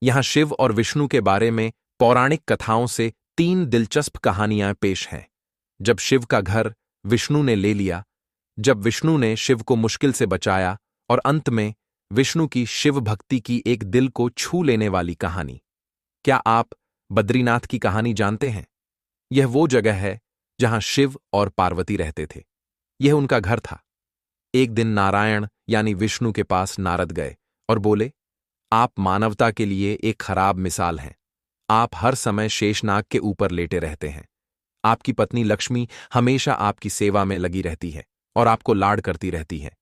यहां शिव और विष्णु के बारे में पौराणिक कथाओं से 3 दिलचस्प कहानियां पेश हैं। जब शिव का घर विष्णु ने ले लिया, जब विष्णु ने शिव को मुश्किल से बचाया, और अंत में विष्णु की शिव भक्ति की एक दिल को छू लेने वाली कहानी। क्या आप बद्रीनाथ की कहानी जानते हैं? यह वो जगह है जहां शिव और पार्वती रहते थे। यह उनका घर था। एक दिन नारायण यानी विष्णु के पास नारद गए और बोले, आप मानवता के लिए एक खराब मिसाल हैं। आप हर समय शेषनाग के ऊपर लेटे रहते हैं। आपकी पत्नी लक्ष्मी हमेशा आपकी सेवा में लगी रहती है और आपको लाड करती रहती है।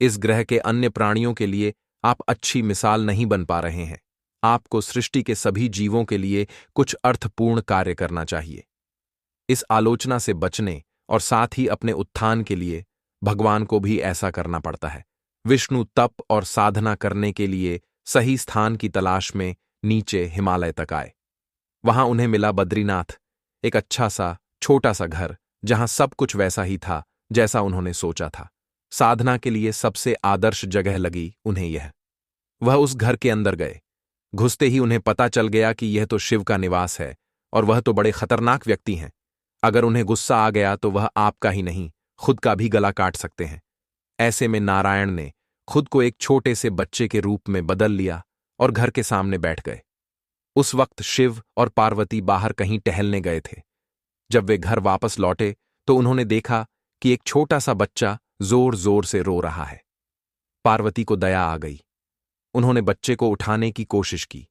इस ग्रह के अन्य प्राणियों के लिए आप अच्छी मिसाल नहीं बन पा रहे हैं। आपको सृष्टि के सभी जीवों के लिए कुछ अर्थपूर्ण कार्य करना चाहिए। इस आलोचना से बचने और साथ ही अपने उत्थान के लिए भगवान को भी ऐसा करना पड़ता है। विष्णु तप और साधना करने के लिए सही स्थान की तलाश में नीचे हिमालय तक आए। वहां उन्हें मिला बद्रीनाथ, एक अच्छा सा छोटा सा घर जहां सब कुछ वैसा ही था जैसा उन्होंने सोचा था। साधना के लिए सबसे आदर्श जगह लगी उन्हें यह। वह उस घर के अंदर गए। घुसते ही उन्हें पता चल गया कि यह तो शिव का निवास है और वह तो बड़े खतरनाक व्यक्ति हैं। अगर उन्हें गुस्सा आ गया तो वह आपका ही नहीं, खुद का भी गला काट सकते हैं। ऐसे में नारायण ने खुद को एक छोटे से बच्चे के रूप में बदल लिया और घर के सामने बैठ गए। उस वक्त शिव और पार्वती बाहर कहीं टहलने गए थे। जब वे घर वापस लौटे तो उन्होंने देखा कि एक छोटा सा बच्चा जोर जोर से रो रहा है। पार्वती को दया आ गई। उन्होंने बच्चे को उठाने की कोशिश की।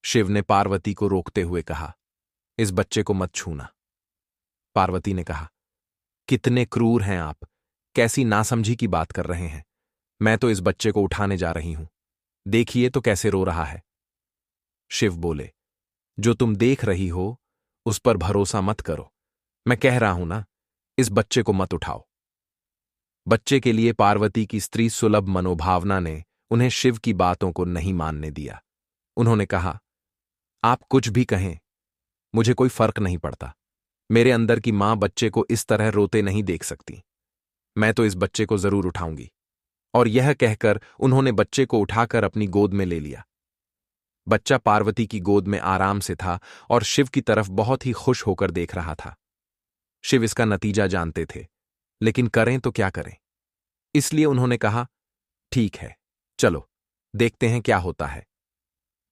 शिव ने पार्वती को रोकते हुए कहा, इस बच्चे को मत छूना। पार्वती ने कहा, कितने क्रूर हैं आप, कैसी नासमझी की बात कर रहे हैं। मैं तो इस बच्चे को उठाने जा रही हूं। देखिए तो कैसे रो रहा है। शिव बोले, जो तुम देख रही हो उस पर भरोसा मत करो। मैं कह रहा हूं ना, इस बच्चे को मत उठाओ। बच्चे के लिए पार्वती की स्त्री सुलभ मनोभावना ने उन्हें शिव की बातों को नहीं मानने दिया। उन्होंने कहा, आप कुछ भी कहें, मुझे कोई फर्क नहीं पड़ता। मेरे अंदर की मां बच्चे को इस तरह रोते नहीं देख सकती। मैं तो इस बच्चे को जरूर उठाऊंगी। और यह कहकर उन्होंने बच्चे को उठाकर अपनी गोद में ले लिया। बच्चा पार्वती की गोद में आराम से था और शिव की तरफ बहुत ही खुश होकर देख रहा था। शिव इसका नतीजा जानते थे, लेकिन करें तो क्या करें। इसलिए उन्होंने कहा, ठीक है, चलो देखते हैं क्या होता है।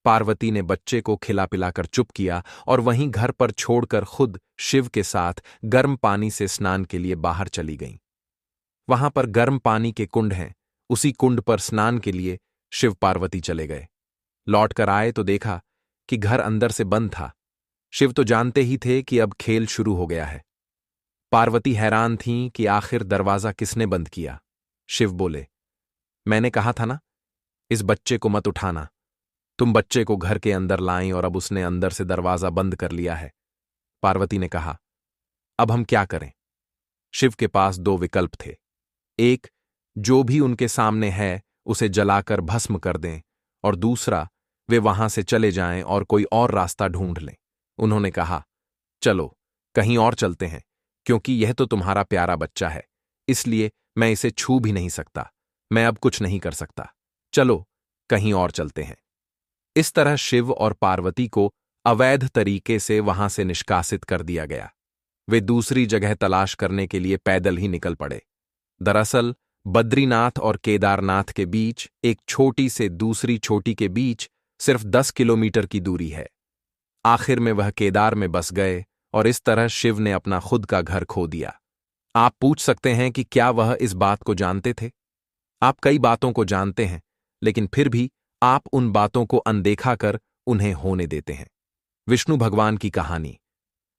पार्वती ने बच्चे को खिला पिलाकर चुप किया और वहीं घर पर छोड़कर खुद शिव के साथ गर्म पानी से स्नान के लिए बाहर चली गईं। वहां पर गर्म पानी के कुंड हैं, उसी कुंड पर स्नान के लिए शिव पार्वती चले गए। लौटकर आए तो देखा कि घर अंदर से बंद था। शिव तो जानते ही थे कि अब खेल शुरू हो गया है। पार्वती हैरान थीं कि आखिर दरवाजा किसने बंद किया। शिव बोले, मैंने कहा था ना, इस बच्चे को मत उठाना। तुम बच्चे को घर के अंदर लाईं और अब उसने अंदर से दरवाजा बंद कर लिया है। पार्वती ने कहा, अब हम क्या करें? शिव के पास 2 विकल्प थे। एक, जो भी उनके सामने है उसे जलाकर भस्म कर दें, और दूसरा, वे वहां से चले जाएं और कोई और रास्ता ढूंढ लें। उन्होंने कहा, चलो कहीं और चलते हैं, क्योंकि यह तो तुम्हारा प्यारा बच्चा है, इसलिए मैं इसे छू भी नहीं सकता। मैं अब कुछ नहीं कर सकता। चलो कहीं और चलते हैं। इस तरह शिव और पार्वती को अवैध तरीके से वहां से निष्कासित कर दिया गया। वे दूसरी जगह तलाश करने के लिए पैदल ही निकल पड़े। दरअसल बद्रीनाथ और केदारनाथ के बीच एक छोटी से दूसरी छोटी के बीच सिर्फ 10 किलोमीटर की दूरी है। आखिर में वह केदार में बस गए और इस तरह शिव ने अपना खुद का घर खो दिया। आप पूछ सकते हैं कि क्या वह इस बात को जानते थे? आप कई बातों को जानते हैं, लेकिन फिर भी आप उन बातों को अनदेखा कर उन्हें होने देते हैं। विष्णु भगवान की कहानी।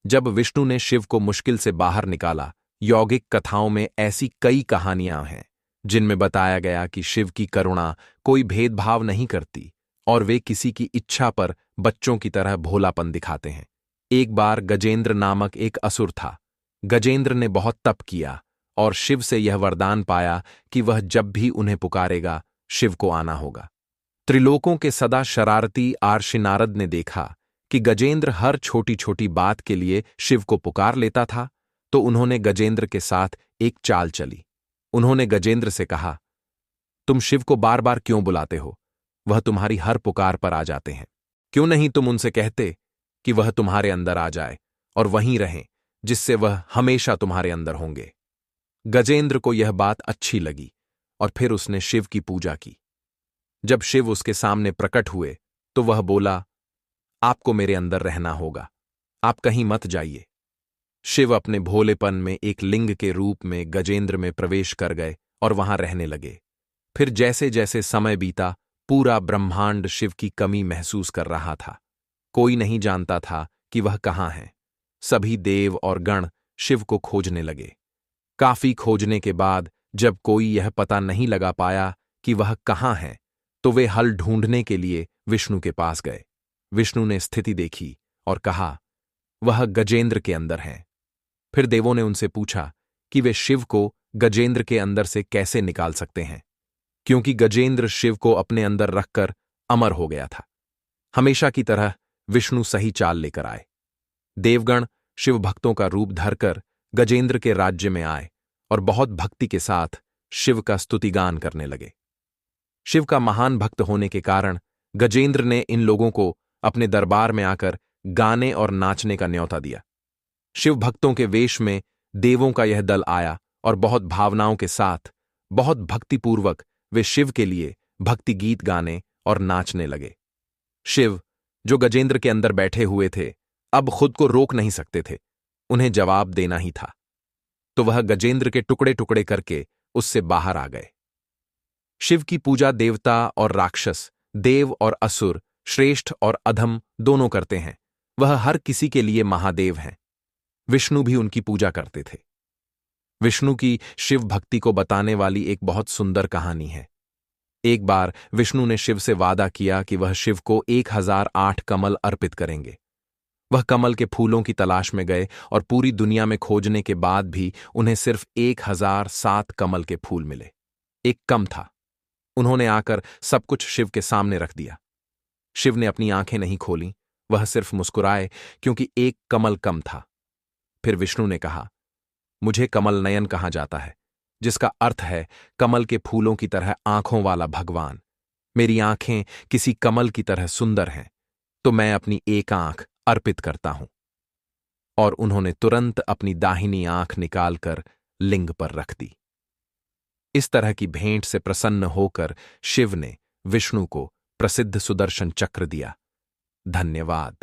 जब विष्णु ने शिव को मुश्किल से बाहर निकाला, यौगिक कथाओं में ऐसी कई कहानियां हैं जिनमें बताया गया कि शिव की करुणा कोई भेदभाव नहीं करती और वे किसी की इच्छा पर बच्चों की तरह भोलापन दिखाते हैं। एक बार गजेंद्र नामक एक असुर था। गजेंद्र ने बहुत तप किया और शिव से यह वरदान पाया कि वह जब भी उन्हें पुकारेगा, शिव को आना होगा। त्रिलोकों के सदा शरारती आर्षि नारद ने देखा कि गजेंद्र हर छोटी छोटी बात के लिए शिव को पुकार लेता था, तो उन्होंने गजेंद्र के साथ एक चाल चली। उन्होंने गजेंद्र से कहा, तुम शिव को बार बार क्यों बुलाते हो? वह तुम्हारी हर पुकार पर आ जाते हैं। क्यों नहीं तुम उनसे कहते कि वह तुम्हारे अंदर आ जाए और वहीं रहें, जिससे वह हमेशा तुम्हारे अंदर होंगे। गजेंद्र को यह बात अच्छी लगी और फिर उसने शिव की पूजा की। जब शिव उसके सामने प्रकट हुए तो वह बोला, आपको मेरे अंदर रहना होगा, आप कहीं मत जाइए। शिव अपने भोलेपन में एक लिंग के रूप में गजेंद्र में प्रवेश कर गए और वहां रहने लगे। फिर जैसे जैसे समय बीता, पूरा ब्रह्मांड शिव की कमी महसूस कर रहा था। कोई नहीं जानता था कि वह कहाँ है। सभी देव और गण शिव को खोजने लगे। काफी खोजने के बाद जब कोई यह पता नहीं लगा पाया कि वह कहाँ है, तो वे हल ढूंढने के लिए विष्णु के पास गए। विष्णु ने स्थिति देखी और कहा, वह गजेंद्र के अंदर हैं। फिर देवों ने उनसे पूछा कि वे शिव को गजेंद्र के अंदर से कैसे निकाल सकते हैं, क्योंकि गजेंद्र शिव को अपने अंदर रखकर अमर हो गया था। हमेशा की तरह विष्णु सही चाल लेकर आए। देवगण शिव भक्तों का रूप धरकर गजेंद्र के राज्य में आए और बहुत भक्ति के साथ शिव का स्तुतिगान करने लगे। शिव का महान भक्त होने के कारण गजेंद्र ने इन लोगों को अपने दरबार में आकर गाने और नाचने का न्योता दिया। शिव भक्तों के वेश में देवों का यह दल आया और बहुत भावनाओं के साथ, बहुत भक्तिपूर्वक वे शिव के लिए भक्ति गीत गाने और नाचने लगे। शिव, जो गजेंद्र के अंदर बैठे हुए थे, अब खुद को रोक नहीं सकते थे, उन्हें जवाब देना ही था। तो वह गजेंद्र के टुकड़े टुकड़े करके उससे बाहर आ गए। शिव की पूजा देवता और राक्षस, देव और असुर, श्रेष्ठ और अधम दोनों करते हैं। वह हर किसी के लिए महादेव हैं। विष्णु भी उनकी पूजा करते थे। विष्णु की शिव भक्ति को बताने वाली एक बहुत सुंदर कहानी है। एक बार विष्णु ने शिव से वादा किया कि वह शिव को 1008 कमल अर्पित करेंगे। वह कमल के फूलों की तलाश में गए और पूरी दुनिया में खोजने के बाद भी उन्हें सिर्फ 1007 कमल के फूल मिले। एक कम था। उन्होंने आकर सब कुछ शिव के सामने रख दिया। शिव ने अपनी आंखें नहीं खोलीं, वह सिर्फ मुस्कुराए, क्योंकि एक कमल कम था। फिर विष्णु ने कहा, मुझे कमल नयन कहा जाता है, जिसका अर्थ है कमल के फूलों की तरह आंखों वाला भगवान। मेरी आंखें किसी कमल की तरह सुंदर हैं, तो मैं अपनी एक आंख अर्पित करता हूं। और उन्होंने तुरंत अपनी दाहिनी आंख निकालकर लिंग पर रख दी। इस तरह की भेंट से प्रसन्न होकर शिव ने विष्णु को प्रसिद्ध सुदर्शन चक्र दिया। धन्यवाद।